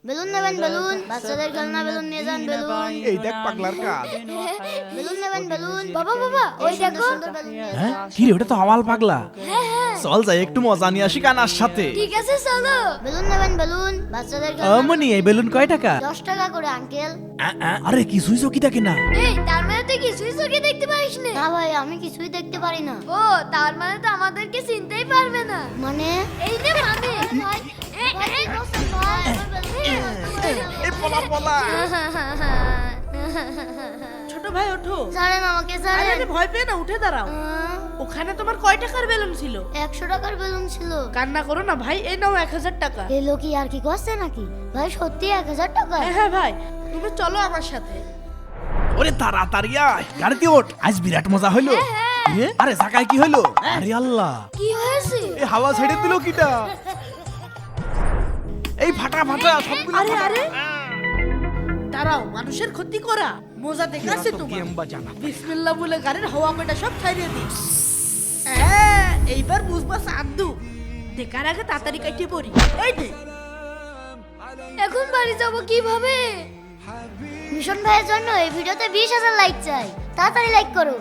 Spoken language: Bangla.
বেলুন নেবেন বেলুন, বাচ্চাদের খেলনা বেলুন নিয়ে যান বেলুন। এই দেখ পাগলার কাজ। বেলুন নেবেন বেলুন। বাবা বাবা ওই দেখো সুন্দর বেলুন নিয়ে হ্যাঁ যাও। কি রে, ওটা তো আওয়াল পাগলা। চল যাই একটু মজা নিয়ে আসি কানার সাথে। ঠিক আছে চলো। বেলুন নেবেন বেলুন, বাচ্চাদের অমনি এই বেলুন কয় টাকা? 10 টাকা করে আঙ্কেল। আরে কিছুই চোখি দেখে না। এই তার মানে তুই কিছুই চোখে দেখতে পারিস না? না ভাই আমি কিছুই দেখতে পারি না। ও তার মানে তো আমাদেরকে চিনতেই পারবে না। মানে এই যে মানে ভাই ভাই কি করছেন ভাই? এই পলা পলা। ছোট ভাই ওঠো। ছাড়েন আমাকে আরে ছাড়েন। আরে ভয় পেয়ে না, উঠে দাঁড়াও। ওখানে তোমার কয় টাকার বেলুন ছিল? 100 টাকার বেলুন ছিল। কান্না করো না ভাই, এই নাও 1000 টাকা। এই লোক কি আর কি করছে নাকি? ভাই সত্যি 1000 টাকা? হ্যাঁ হ্যাঁ ভাই, তুমি চলো আমার সাথে। ওরে তাড়াতাড়ি আয়, গাড়িতে ওঠ, আজ বিরাট মজা হইলো। এ, আরে জাকায় কি হইলো? আরে আল্লাহ, কি হয়েছে? এই হাওয়া ছেড়ে দিল কিটা? এই ফাটা ফাটা সবগুলো আরে ফাটা। আরে দাঁড়াও, মানুষের ক্ষতি করা মজা দেখাচ্ছে তোমার। গেম বাজানা। বিসমিল্লাহ বলে গাড়ির হাওয়া পেটা সব ছাড়িয়ে দিই। এইবার বুঝবা সাধু, দেখার আগে তাড়াতাড়ি কাটিয়ে পড়ি। এই দে। এখন বাড়ি যাব কিভাবে? মিশন ভাইয়ের জন্য এই ভিডিওতে 20,000 লাইক চাই। তাড়াতাড়ি লাইক করো।